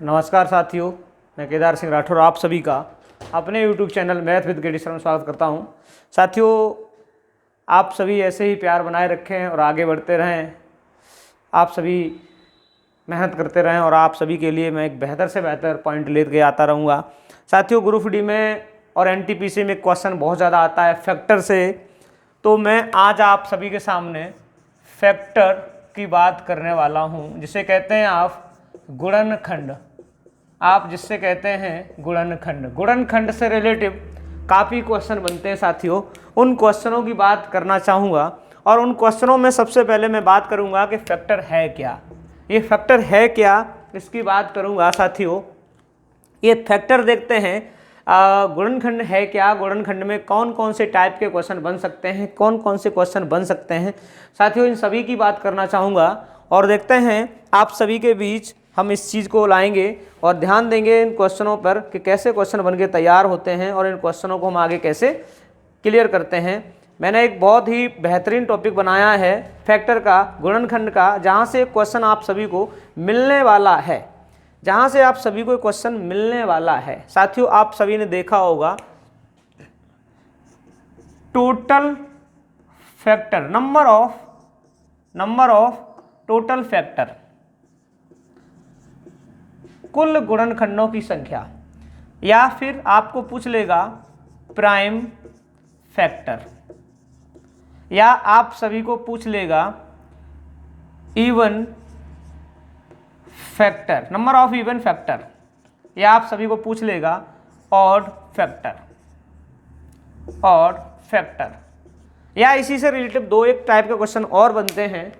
नमस्कार साथियों, मैं केदार सिंह राठौर आप सभी का अपने YouTube channel math with KD sir में स्वागत करता हूं। साथियों, आप सभी ऐसे ही प्यार बनाए रखें और आगे बढ़ते रहें। आप सभी मेहनत करते रहें और आप सभी के लिए मैं एक बेहतर से बेहतर पॉइंट लेके आता रहूँगा। साथियों, ग्रुप डी में और एनटीपीसी में क्वेश्चन बहुत ज़्यादा आता है फैक्टर से, तो मैं आज आप सभी के सामने फैक्टर की बात करने वाला हूँ, जिसे कहते हैं आप गुणनखंड। आप जिससे कहते हैं गुणनखंड। गुणनखंड से रिलेटिव काफ़ी क्वेश्चन बनते हैं साथियों, उन क्वेश्चनों की बात करना चाहूँगा। और उन क्वेश्चनों में सबसे पहले मैं बात करूँगा कि फैक्टर है क्या, ये फैक्टर है क्या, इसकी बात करूँगा साथियों। ये फैक्टर देखते हैं गुणनखंड है क्या, गुणनखंड में कौन कौन से टाइप के क्वेश्चन बन सकते हैं, कौन कौन से क्वेश्चन बन सकते हैं साथियों, इन सभी की बात करना चाहूँगा। और देखते हैं आप सभी के बीच हम इस चीज़ को लाएंगे और ध्यान देंगे इन क्वेश्चनों पर कि कैसे क्वेश्चन बन के तैयार होते हैं और इन क्वेश्चनों को हम आगे कैसे क्लियर करते हैं। मैंने एक बहुत ही बेहतरीन टॉपिक बनाया है फैक्टर का, गुणनखंड का, जहाँ से क्वेश्चन आप सभी को मिलने वाला है, जहाँ से आप सभी को क्वेश्चन मिलने वाला है। साथियों, आप सभी ने देखा होगा total factor, number of total factor, कुल गुणनखंडों की संख्या, या फिर आपको पूछ लेगा प्राइम फैक्टर, या आप सभी को पूछ लेगा even factor, number of even factor, या आप सभी को पूछ लेगा ऑड फैक्टर, या इसी से रिलेटिव दो एक टाइप के क्वेश्चन और बनते हैं,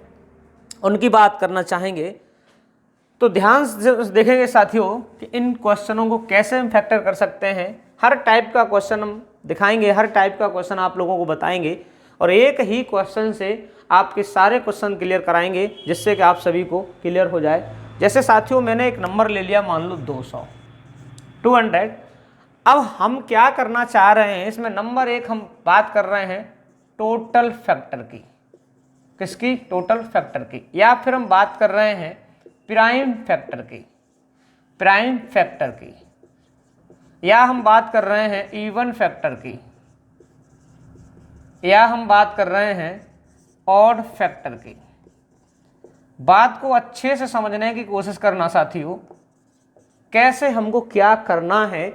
उनकी बात करना चाहेंगे। तो ध्यान से देखेंगे साथियों कि इन क्वेश्चनों को कैसे हम फैक्टर कर सकते हैं। हर टाइप का क्वेश्चन हम दिखाएंगे, हर टाइप का क्वेश्चन आप लोगों को बताएंगे और एक ही क्वेश्चन से आपके सारे क्वेश्चन क्लियर कराएंगे, जिससे कि आप सभी को क्लियर हो जाए। जैसे साथियों, मैंने एक नंबर ले लिया, मान लो 200। अब हम क्या करना चाह रहे हैं, इसमें नंबर एक हम बात कर रहे हैं टोटल फैक्टर की। किसकी? टोटल फैक्टर की। या फिर हम बात कर रहे हैं प्राइम फैक्टर की, या हम बात कर रहे हैं इवन फैक्टर की, या हम बात कर रहे हैं ऑड फैक्टर की। बात को अच्छे से समझने की कोशिश करना साथियों, कैसे हमको क्या करना है,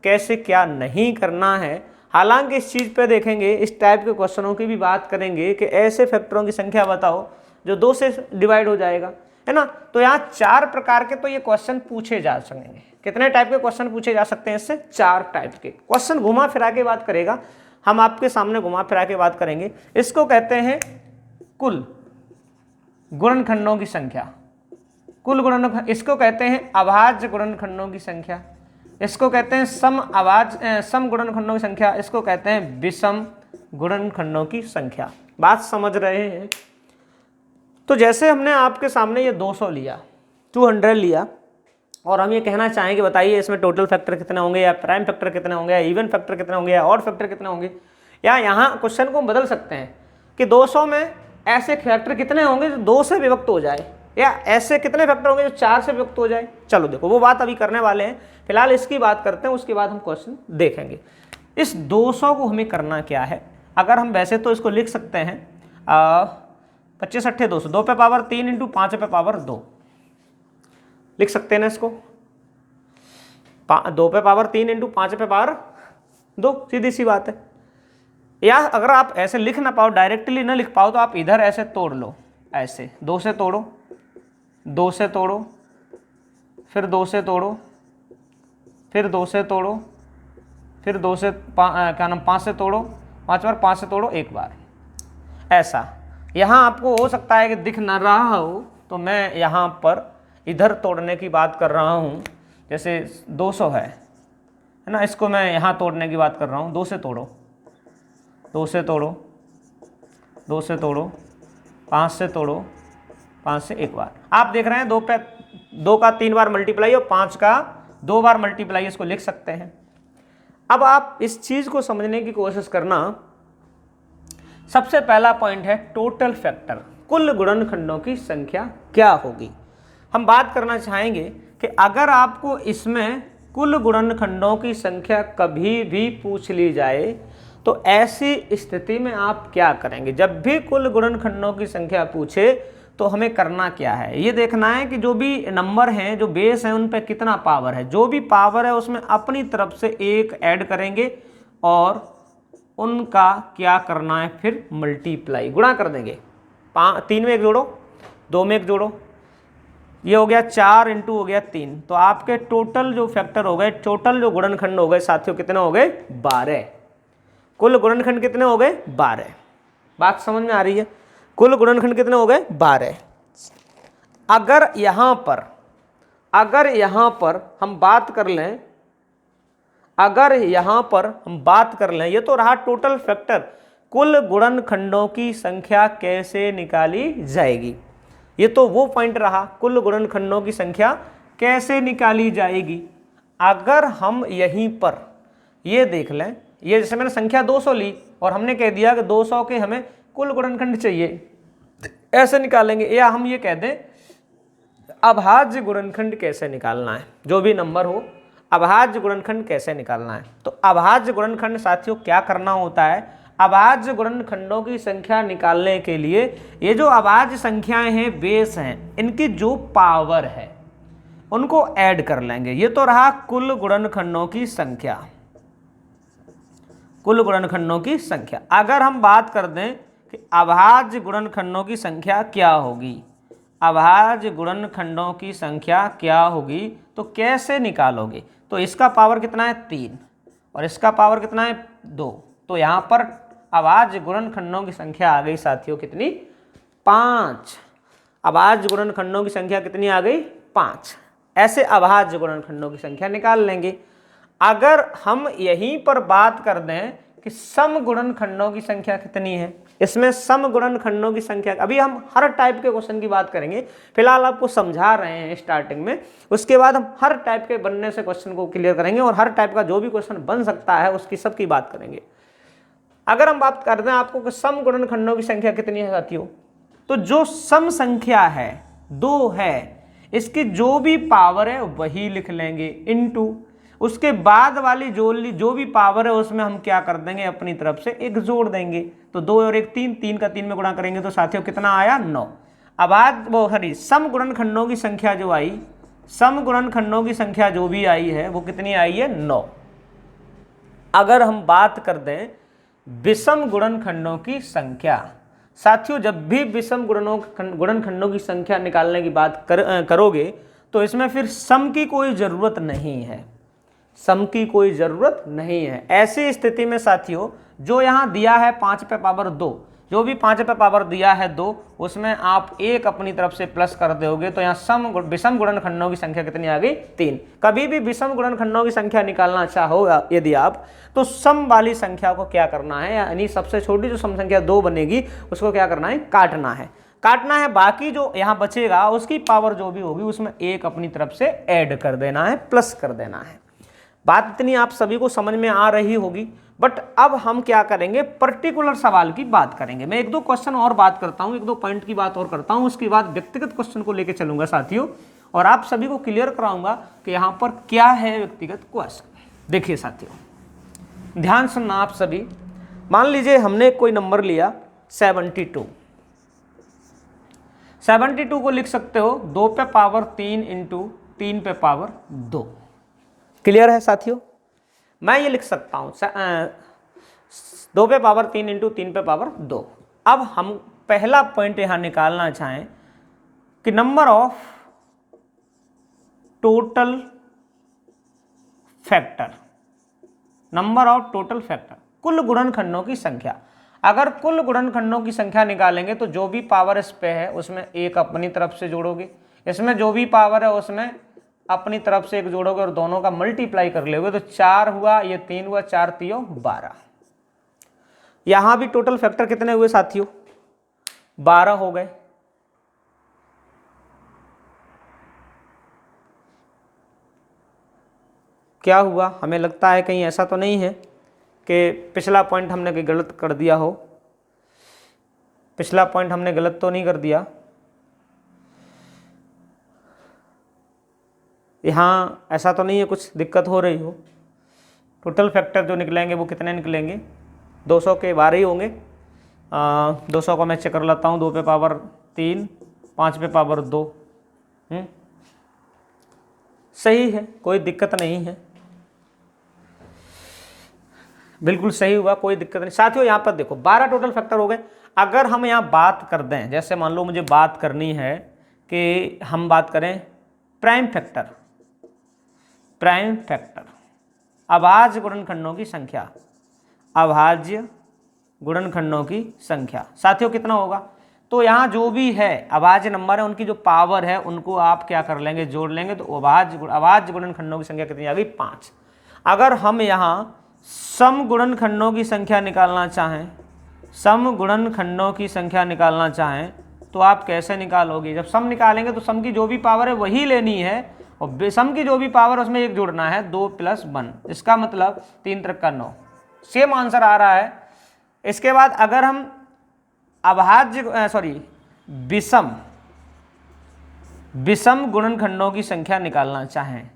कैसे क्या नहीं करना है। हालांकि इस चीज़ पे देखेंगे, इस टाइप के क्वेश्चनों की भी बात करेंगे कि ऐसे फैक्टरों की संख्या बताओ जो 2 से डिवाइड हो जाएगा, है ना। तो यहाँ 4 प्रकार के तो ये क्वेश्चन पूछे जा सकेंगे। कितने टाइप के क्वेश्चन पूछे जा सकते हैं इससे? 4 टाइप के क्वेश्चन। घुमा फिरा के बात करेगा, हम आपके सामने घुमा फिरा के बात करेंगे। इसको कहते हैं कुल गुणनखंडों की संख्या, कुल गुणनखंड। इसको कहते हैं अभाज्य गुणनखंडों की संख्या, इसको कहते हैं सम गुणनखंडों की संख्या, इसको कहते हैं विषम गुणनखंडों की संख्या। बात समझ रहे हैं? तो जैसे हमने आपके सामने ये 200 लिया, 200 लिया, और हम ये कहना चाहेंगे बताइए इसमें टोटल फैक्टर कितने होंगे, या प्राइम फैक्टर कितने होंगे, या इवन फैक्टर कितने होंगे, या ऑड फैक्टर कितने होंगे। या यहाँ क्वेश्चन को बदल सकते हैं कि 200 में ऐसे फैक्टर कितने होंगे जो 2 से विभक्त हो जाए, या ऐसे कितने फैक्टर होंगे जो 4 से विभक्त हो जाए। चलो देखो, वो बात अभी करने वाले हैं, फिलहाल इसकी बात करते हैं, उसके बाद हम क्वेश्चन देखेंगे। इस 200 को हमें करना क्या है। अगर हम वैसे तो इसको लिख सकते हैं 25 अट्ठे 200, 2 पे पावर 3 इंटू 5 पे पावर 2 लिख सकते हैं ना इसको। 2 पे पावर 3 इंटू 5 पे पावर 2, सीधी सी बात है। या अगर आप ऐसे लिख ना पाओ, डायरेक्टली ना लिख पाओ, तो आप इधर ऐसे तोड़ लो, ऐसे 2 से तोड़ो, 2 से तोड़ो, फिर 2 से तोड़ो, फिर 2 से तोड़ो, फिर 2 से 5 से तोड़ो, 5 बार 5 से तोड़ो एक बार, ऐसा। यहाँ आपको हो सकता है कि दिख ना रहा हो, तो मैं यहाँ पर इधर तोड़ने की बात कर रहा हूँ। जैसे 200 है ना, इसको मैं यहाँ तोड़ने की बात कर रहा हूँ। 2 से तोड़ो, 2 से तोड़ो, 2 से तोड़ो, 5 से तोड़ो, 5 से एक बार। आप देख रहे हैं 2 का 3 बार मल्टीप्लाई और 5 का 2 बार मल्टीप्लाई, इसको लिख सकते हैं। अब आप इस चीज़ को समझने की कोशिश करना। सबसे पहला पॉइंट है टोटल फैक्टर, कुल गुणनखंडों की संख्या क्या होगी। हम बात करना चाहेंगे कि कि अगर आपको इसमें कुल गुणनखंडों की संख्या कभी भी पूछ ली जाए तो ऐसी स्थिति में आप क्या करेंगे। जब भी कुल गुणनखंडों की संख्या पूछे तो हमें करना क्या है, ये देखना है कि जो भी नंबर हैं, जो बेस हैं, उन पे कितना पावर है। जो भी पावर है उसमें अपनी तरफ से एक ऐड करेंगे और उनका क्या करना है, फिर मल्टीप्लाई, गुणा कर देंगे। 3 में 1 जोड़ो, 2 में 1 जोड़ो, ये हो गया 4 इंटू हो गया 3। तो आपके टोटल जो फैक्टर हो गए, टोटल जो गुणनखंड हो गए साथियों, कितने हो गए, 12। कुल गुणनखंड कितने हो गए, 12। बात समझ में आ रही है, कुल गुणनखंड कितने हो गए, 12। अगर यहां पर हम बात कर लें, ये तो रहा टोटल फैक्टर, कुल गुणनखंडों की संख्या कैसे निकाली जाएगी, ये तो वो पॉइंट रहा, कुल गुणनखंडों की संख्या कैसे निकाली जाएगी। अगर हम यहीं पर ये देख लें, ये जैसे मैंने संख्या 200 ली और हमने कह दिया कि 200 के हमें कुल गुणनखंड चाहिए, ऐसे निकालेंगे। या हम ये कह दें अभाज्य गुणनखंड कैसे निकालना है, जो भी नंबर हो अभाज्य गुणनखंड कैसे निकालना है। तो अभाज्य गुणनखंड साथियों क्या करना होता है, अभाज्य गुणनखंडों की संख्या निकालने के लिए ये जो अभाज्य संख्याएं हैं, बेस हैं, इनकी जो पावर है उनको ऐड कर लेंगे। ये तो रहा कुल गुणनखंडों की संख्या, कुल गुणनखंडों की संख्या। अगर हम बात कर दें कि अभाज्य गुणनखंडों की संख्या क्या होगी, अभाज्य गुणनखंडों की संख्या क्या होगी, तो कैसे निकालोगे। तो इसका पावर कितना है, 3, और इसका पावर कितना है, 2। तो यहां पर अभाज्य गुणनखंडों की संख्या आ गई साथियों, कितनी, 5। अभाज्य गुणनखंडों की संख्या कितनी आ गई, 5। ऐसे अभाज्य गुणनखंडों की संख्या निकाल लेंगे। अगर हम यहीं पर बात कर दें कि सम गुणनखंडों की संख्या कितनी है, इसमें सम गुणनखंडों की संख्या, अभी हम हर टाइप के क्वेश्चन की बात करेंगे, फिलहाल आपको समझा रहे हैं स्टार्टिंग में, उसके बाद हम हर टाइप के बनने से क्वेश्चन को क्लियर करेंगे और हर टाइप का जो भी क्वेश्चन बन सकता है उसकी सबकी बात करेंगे। अगर हम बात करते हैं आपको कि सम गुणनखंडों की संख्या कितनी है साथियों, तो जो सम संख्या है 2 है, इसकी जो भी पावर है वही लिख लेंगे, इनटू उसके बाद वाली जो भी पावर है उसमें हम क्या कर देंगे, अपनी तरफ से 1 जोड़ देंगे। तो 2 और 1 3, 3 का 3 में गुणा करेंगे तो साथियों कितना आया, 9। अब आज सम गुणनखंडों की संख्या जो आई, सम गुणनखंडों की संख्या जो भी आई है वो कितनी आई है, 9। अगर हम बात कर दें विषम गुणनखंडों की संख्या, साथियों जब भी विषम गुणनखंडों की संख्या निकालने की बात करोगे तो इसमें फिर सम की कोई जरूरत नहीं है, सम की कोई जरूरत नहीं है। ऐसी स्थिति में साथियों जो यहां दिया है 5 पे पावर 2, जो भी 5 पे पावर दिया है 2, उसमें आप 1 अपनी तरफ से प्लस कर दोगे तो यहाँ विषम गुणनखंडों की संख्या कितनी आ गई, 3। कभी भी विषम गुणनखंडों की संख्या निकालना चाहो यदि आप, तो सम वाली संख्या को क्या करना है, यानी सबसे छोटी जो सम संख्या 2 बनेगी उसको क्या करना है, काटना है, बाकी जो यहाँ बचेगा उसकी पावर जो भी होगी उसमें 1 अपनी तरफ से ऐड कर देना है, प्लस कर देना है। बात इतनी आप सभी को समझ में आ रही होगी। बट अब हम क्या करेंगे, पर्टिकुलर सवाल की बात करेंगे। मैं 1-2 क्वेश्चन और बात करता हूँ, 1-2 पॉइंट की बात और करता हूँ, उसके बाद व्यक्तिगत क्वेश्चन को लेकर चलूंगा साथियों, और आप सभी को क्लियर कराऊंगा कि यहाँ पर क्या है व्यक्तिगत क्वेश्चन। देखिए साथियों, ध्यान सुनना आप सभी। मान लीजिए हमने कोई नंबर लिया 72, 72 को लिख सकते हो 2 पे पावर 3 इंटू 3 पे पावर 2। क्लियर है साथियों, मैं ये लिख सकता हूं 2 पे पावर 3 इंटू 3 पे पावर 2। अब हम पहला पॉइंट यहां निकालना चाहें कि number of total factor, number of total factor, कुल गुणनखंडों की संख्या। अगर कुल गुणनखंडों की संख्या निकालेंगे तो जो भी पावर इस पे है उसमें 1 अपनी तरफ से जोड़ोगे, इसमें जो भी पावर है उसमें अपनी तरफ से 1 जोड़ोगे और दोनों का मल्टीप्लाई कर लोगे तो 4 हुआ, ये 3 हुआ, 4 3 12। यहां भी टोटल फैक्टर कितने हुए साथियों, 12 हो गए। क्या हुआ, हमें लगता है कहीं ऐसा तो नहीं है कि पिछला पॉइंट हमने कहीं गलत कर दिया हो, पिछला पॉइंट हमने गलत तो नहीं कर दिया। यहाँ ऐसा तो नहीं है कुछ दिक्कत हो रही हो। टोटल फैक्टर जो निकलेंगे वो कितने निकलेंगे, 200 के 12 ही होंगे। 200 को मैं चेक कर लेता हूँ, 2 पे पावर 3, 5 पे पावर 2। सही है, कोई दिक्कत नहीं है, बिल्कुल सही हुआ, कोई दिक्कत नहीं। साथियों यहाँ पर देखो 12 टोटल फैक्टर हो गए। अगर हम यहाँ बात कर दें, जैसे मान लो मुझे बात करनी है कि हम बात करें प्राइम फैक्टर, प्राइम फैक्टर अभाज्य गुणनखंडों की संख्या, अभाज्य गुणनखंडों की संख्या साथियों कितना होगा, तो यहाँ जो भी है अभाज्य नंबर है उनकी जो पावर है उनको आप क्या कर लेंगे, जोड़ लेंगे, तो अभाज्य गुणनखंडों की संख्या कितनी आ गई, 5। अगर हम यहाँ सम गुणनखंडों की संख्या निकालना चाहें, सम गुणनखंडों की संख्या निकालना चाहें तो आप कैसे निकालोगे, जब सम निकालेंगे तो सम की जो भी पावर है वही लेनी है और सम की जो भी पावर उसमें एक जोड़ना है, 2 + 1, इसका मतलब 3 × 9, सेम आंसर आ रहा है। इसके बाद अगर हम विषम गुणनखंडों की संख्या निकालना चाहें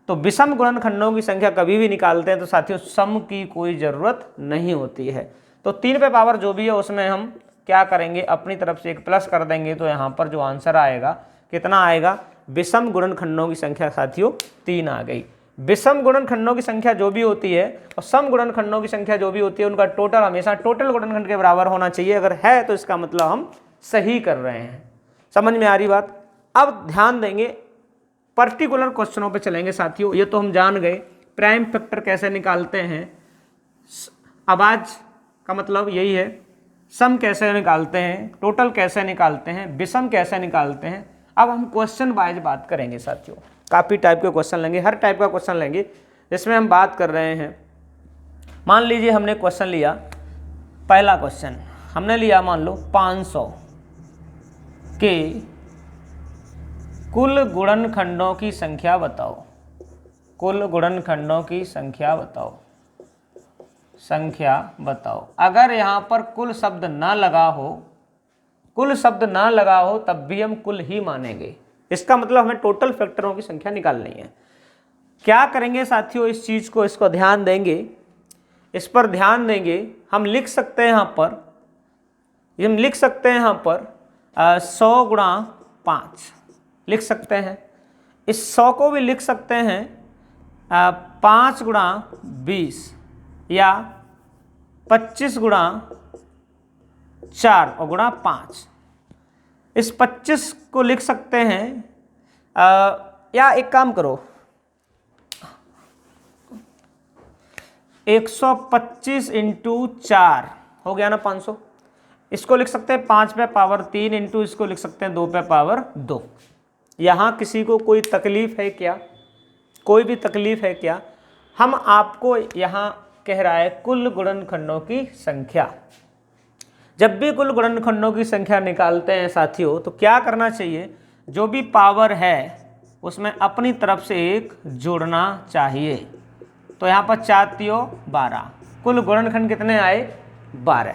तो विषम गुणनखंडों की संख्या कभी भी निकालते हैं तो साथियों सम की कोई ज़रूरत नहीं होती है। तो 3 पे पावर जो भी है उसमें हम क्या करेंगे, अपनी तरफ से एक प्लस कर देंगे, तो यहाँ पर जो आंसर आएगा कितना आएगा, विषम गुणनखंडों की संख्या साथियों 3 आ गई। विषम गुणनखंडों की संख्या जो भी होती है और सम गुणनखंडों की संख्या जो भी होती है उनका टोटल हमेशा टोटल गुणनखंड के बराबर होना चाहिए। अगर है तो इसका मतलब हम सही कर रहे हैं। समझ में आ रही बात। अब ध्यान देंगे, पर्टिकुलर क्वेश्चनों पे चलेंगे साथियों। ये तो हम जान गए प्राइम फैक्टर कैसे निकालते हैं, अभाज्य का मतलब यही है, सम कैसे निकालते हैं, टोटल कैसे निकालते हैं, विषम कैसे निकालते हैं। अब हम क्वेश्चन वाइज बात करेंगे साथियों। काफ़ी टाइप के क्वेश्चन लेंगे, हर टाइप का क्वेश्चन लेंगे जिसमें हम बात कर रहे हैं। मान लीजिए हमने क्वेश्चन लिया, पहला क्वेश्चन हमने लिया मान लो 500 के कुल गुणनखंडों की संख्या बताओ, कुल गुणनखंडों की संख्या बताओ, संख्या बताओ। अगर यहाँ पर कुल शब्द ना लगा हो, कुल शब्द ना लगा हो तब भी हम कुल ही मानेंगे। इसका मतलब हमें टोटल फैक्टरों की संख्या निकालनी है। क्या करेंगे साथियों, इस चीज़ को, इसको ध्यान देंगे, इस पर ध्यान देंगे। हम लिख सकते हैं यहाँ पर, हम लिख सकते हैं यहाँ पर 100 × 5 लिख सकते हैं। इस 100 को भी लिख सकते हैं 5 × 20 या 25 × 4 और × 5। इस 25 को लिख सकते हैं या एक काम करो, 125 × 4 हो गया ना 500। इसको लिख सकते हैं 5 पे पावर 3 इंटू इसको लिख सकते हैं 2 पे पावर 2। यहाँ किसी को कोई तकलीफ है क्या, कोई भी तकलीफ है क्या? हम आपको यहाँ कह रहा है कुल गुणनखंडों की संख्या। जब भी कुल गुणनखंडों की संख्या निकालते हैं साथियों तो क्या करना चाहिए, जो भी पावर है उसमें अपनी तरफ से एक जोड़ना चाहिए। तो यहाँ पर 4 × 12, कुल गुणनखंड कितने आए, 12।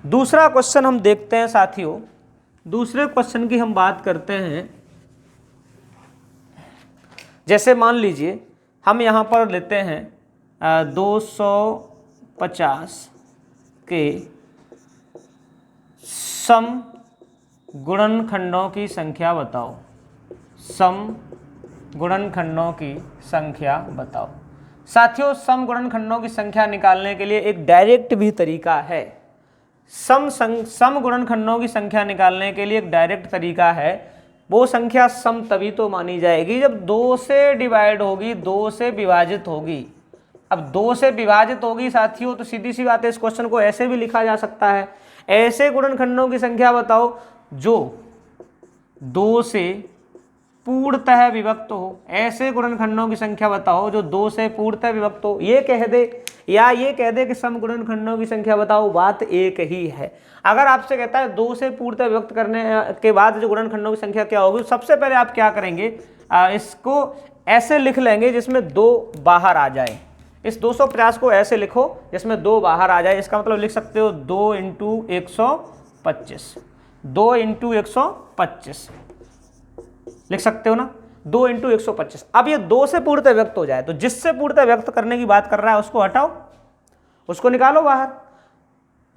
दूसरा क्वेश्चन हम देखते हैं साथियों। दूसरे क्वेश्चन की हम बात करते हैं। जैसे मान लीजिए हम यहाँ पर लेते हैं 250 के सम गुणनखंडों की संख्या बताओ, सम गुणनखंडों की संख्या बताओ। साथियों सम गुणनखंडों की संख्या निकालने के लिए एक डायरेक्ट भी तरीका है। सम गुणनखंडों की संख्या निकालने के लिए एक डायरेक्ट तरीका है। वो संख्या सम तभी तो मानी जाएगी जब 2 से डिवाइड होगी, 2 से विभाजित होगी। अब 2 से विभाजित होगी साथियों तो सीधी सी बात है, इस क्वेश्चन को ऐसे भी लिखा जा सकता है, ऐसे गुणनखंडों की संख्या बताओ जो 2 से पूर्णतः विभक्त हो। ऐसे गुणनखंडों की संख्या बताओ जो 2 से पूर्णतः विभक्त हो। ये कह दे या ये कह दे कि सम गुणनखंडों की संख्या बताओ, बात एक ही है। अगर आपसे कहता है 2 से पूर्णतः विभक्त करने के बाद जो गुणनखंडों की संख्या क्या होगी, सबसे पहले आप क्या करेंगे, इसको ऐसे लिख लेंगे जिसमें 2 बाहर आ जाए। इस 250 को ऐसे लिखो जिसमें 2 बाहर आ जाए। इसका मतलब लिख सकते हो 2 × 125, 2 × 125 लिख सकते हो ना। 2 इंटू 125। अब ये 2 से पूर्णतः व्यक्त हो जाए तो जिससे पूर्णतः व्यक्त करने की बात कर रहा है उसको हटाओ, उसको निकालो बाहर,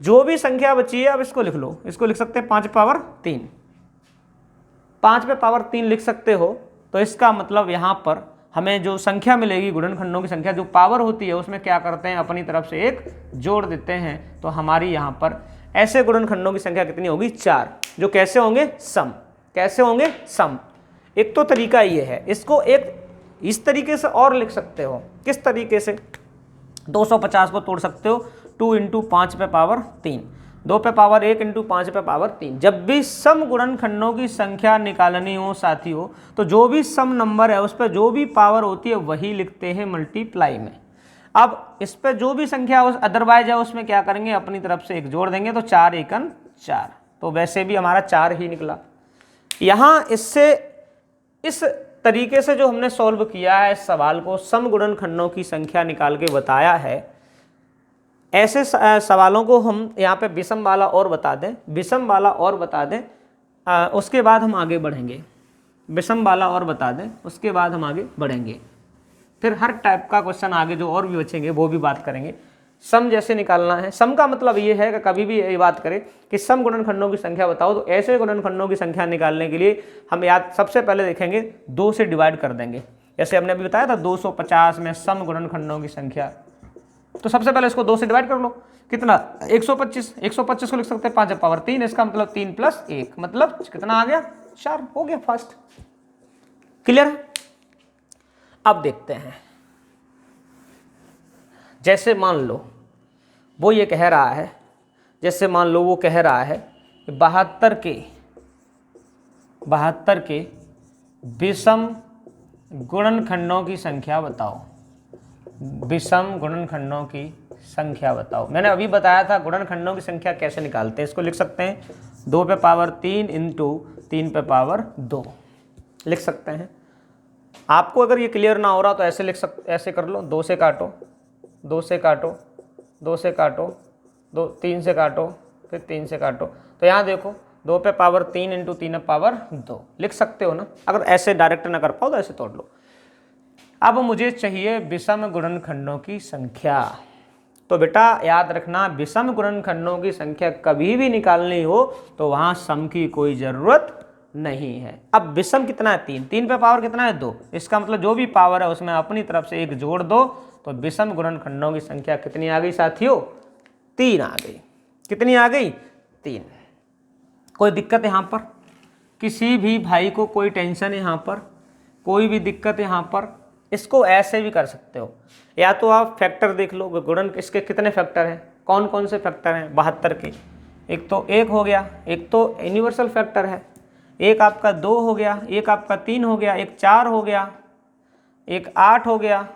जो भी संख्या बची है अब इसको लिख लो। इसको लिख सकते हैं 5 पावर 3, 5 पे पावर 3 लिख सकते हो। तो इसका मतलब यहाँ पर हमें जो संख्या मिलेगी गुणनखंडों की संख्या, जो पावर होती है उसमें क्या करते हैं, अपनी तरफ से एक जोड़ देते हैं। तो हमारी यहाँ पर ऐसे गुणनखंडों की संख्या कितनी होगी, 4, जो कैसे होंगे, सम। कैसे होंगे, सम। एक तो तरीका ये है, इसको एक इस तरीके से और लिख सकते हो। किस तरीके से, 250 को तोड़ सकते हो 2 इंटू 5 पे पावर 3, 2 पे पावर 1 इंटू 5 पे पावर 3। जब भी सम गुणनखंडों की संख्या निकालनी हो साथियों, तो जो भी सम नंबर है उस पर जो भी पावर होती है वही लिखते हैं मल्टीप्लाई में। अब इस पर जो भी संख्या अदरवाइज है उसमें क्या करेंगे, अपनी तरफ से एक जोड़ देंगे। तो 4 एकन 4, तो वैसे भी हमारा 4 ही निकला। यहाँ इससे इस तरीके से जो हमने सॉल्व किया है इस सवाल को, सम गुणनखंडों की संख्या निकाल के बताया है। ऐसे सवालों को हम यहाँ पे विषम वाला और बता दें, विषम वाला और बता दें, उसके बाद हम आगे बढ़ेंगे। विषम वाला और बता दें, उसके बाद हम आगे बढ़ेंगे। फिर हर टाइप का क्वेश्चन आगे जो और भी बचेंगे वो भी बात करेंगे। सम जैसे निकालना है, सम का मतलब ये है कि कभी भी ये बात करें कि सम गुणनखंडों की संख्या बताओ, तो ऐसे गुणनखंडों की संख्या निकालने के लिए हम याद सबसे पहले देखेंगे 2 से डिवाइड कर देंगे। जैसे हमने अभी बताया था 250 में सम गुणनखंडों की संख्या, तो सबसे पहले इसको 2 से डिवाइड कर लो। कितना, 125। 125 को लिख सकते हैं 5 पावर 3, इसका मतलब 3 प्लस 1, मतलब कितना आ गया, 4 हो गया। फर्स्ट क्लियर है। अब देखते हैं, जैसे मान लो वो ये कह रहा है, जैसे मान लो वो कह रहा है कि 72 के विषम गुणनखंडों की संख्या बताओ। विषम गुणनखंडों की संख्या बताओ। मैंने अभी बताया था गुणनखंडों की संख्या कैसे निकालते हैं। इसको लिख सकते हैं 2 पे पावर 3 इंटू 3 पे पावर 2 लिख सकते हैं। आपको अगर ये क्लियर ना हो रहा तो ऐसे लिख सकते, ऐसे कर लो, 2 से काटो, 2 से काटो, 2 से काटो, 2 3 से काटो, फिर 3 से काटो। तो यहाँ देखो 2 पे पावर 3 इंटू 3 पे पावर 2 लिख सकते हो ना। अगर ऐसे डायरेक्ट ना कर पाओ तो ऐसे तोड़ लो। अब मुझे चाहिए विषम गुणनखंडों की संख्या। तो बेटा याद रखना, विषम गुणनखंडों की संख्या कभी भी निकालनी हो तो वहां सम की कोई जरूरत नहीं है। अब विषम कितना है, 3, 3 पे पावर कितना है, 2। इसका मतलब जो भी पावर है उसमें अपनी तरफ से एक जोड़ दो। तो विषम गुणनखंडों की संख्या कितनी आ गई साथियों, 3 आ गई। कितनी आ गई, 3। कोई दिक्कत यहाँ पर, किसी भी भाई को कोई टेंशन यहाँ पर, कोई भी दिक्कत यहाँ पर। इसको ऐसे भी कर सकते हो, या तो आप फैक्टर देख लो, गुणन इसके कितने फैक्टर हैं, कौन कौन से फैक्टर हैं 72 के। एक तो 1 हो गया, एक तो यूनिवर्सल फैक्टर है, एक आपका 2 हो गया, एक आपका 3 हो गया, एक 4 हो गया, एक 8 हो गया,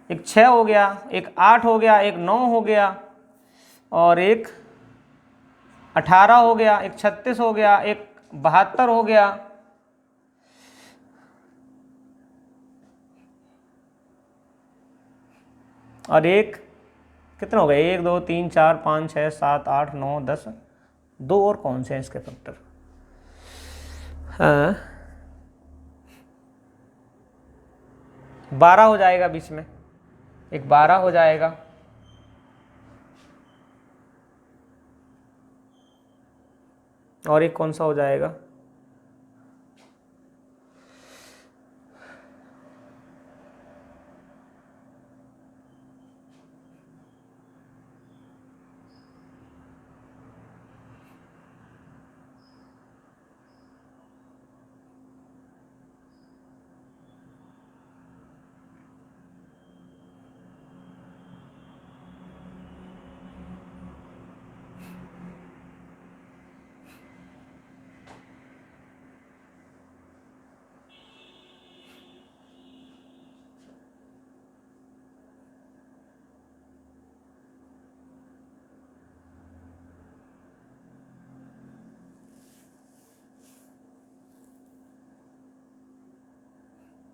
एक 6 हो गया, एक 8 हो गया, एक 9 हो गया, और एक 18 हो गया, एक 36 हो गया, एक 72 हो गया, और एक कितने हो गए, 1 2 3 4 5 6 7 8 9 10, 2 और कौन से हैं इसके फैक्टर, हाँ 12 हो जाएगा बीच में, एक 12 हो जाएगा, और एक कौन सा हो जाएगा,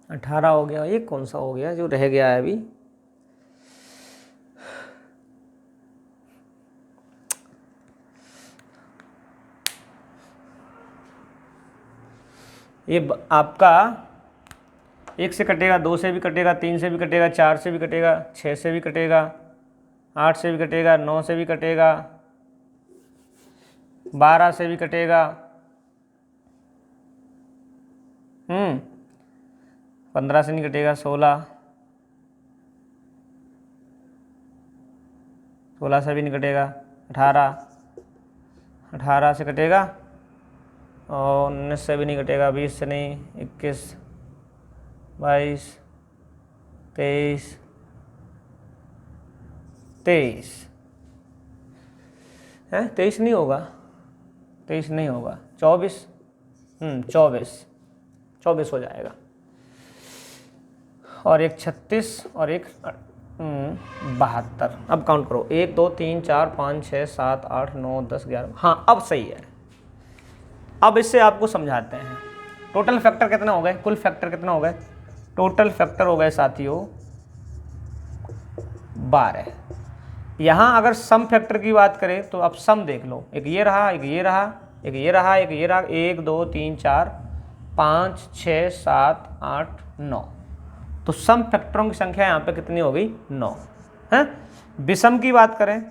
अठारह हो गया, एक कौन सा हो गया जो रह गया है अभी, ये आपका 1 से कटेगा, 2 से भी कटेगा, 3 से भी कटेगा, 4 से भी कटेगा, 6 से भी कटेगा, 8 से भी कटेगा, 9 से भी कटेगा, 12 से भी कटेगा, 15 से नहीं कटेगा, 16 से भी नहीं कटेगा, 18 से कटेगा, और 19 से भी नहीं कटेगा, 20 से नहीं, 21, 22, 23, 23 नहीं होगा, 23 नहीं होगा, 24, 24 हो जाएगा, और एक 36 और एक 72। अब काउंट करो, 1 2 3 4 5 6 7 8 9 10 11। हाँ अब सही है। अब इससे आपको समझाते हैं टोटल फैक्टर कितना हो गए, कुल फैक्टर कितना हो गए। टोटल फैक्टर हो गए साथियों 12। यहाँ अगर सम फैक्टर की बात करें तो अब सम देख लो, एक ये रहा, एक ये रहा, एक ये रहा, एक ये रहा, 1 2 3 4 5 6 7 8 9। तो सम फैक्टरों की संख्या यहाँ पे कितनी हो गई, 9 है। विषम की बात करें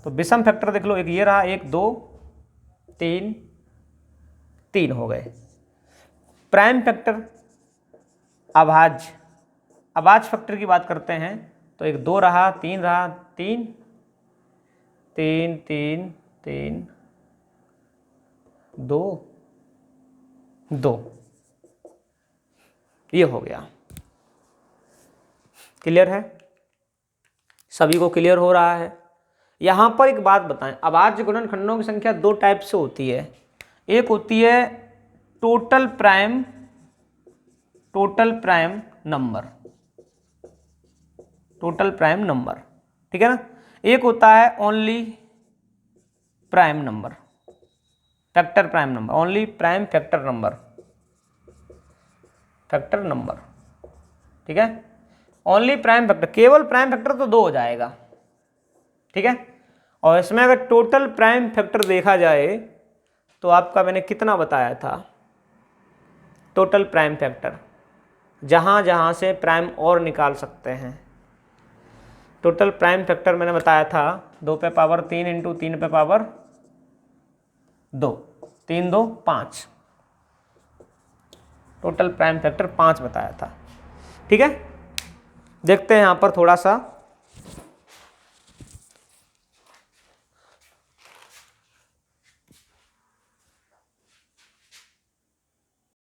तो विषम फैक्टर देख लो, एक ये रहा, 1 2 3 3 हो गए। प्राइम फैक्टर अभाज्य फैक्टर की बात करते हैं तो एक 2 रहा, 3 रहा, 3 3 3 3 2 2, ये हो गया। क्लियर है, सभी को क्लियर हो रहा है। यहां पर एक बात बताएं, अभाज्य गुणनखंडों की संख्या 2 टाइप से होती है। एक होती है टोटल प्राइम नंबर, ठीक है ना। एक होता है only prime number, factor prime number, only prime factor number, ठीक है। ओनली प्राइम फैक्टर, केवल प्राइम फैक्टर तो 2 हो जाएगा, ठीक है। और इसमें अगर टोटल प्राइम फैक्टर देखा जाए तो आपका मैंने कितना बताया था, टोटल प्राइम फैक्टर जहां जहां से प्राइम और निकाल सकते हैं। टोटल प्राइम फैक्टर मैंने बताया था 2 पे पावर 3 इंटू 3 पे पावर 2, 3 2 5, टोटल प्राइम फैक्टर 5 बताया था, ठीक है। देखते हैं यहाँ पर थोड़ा सा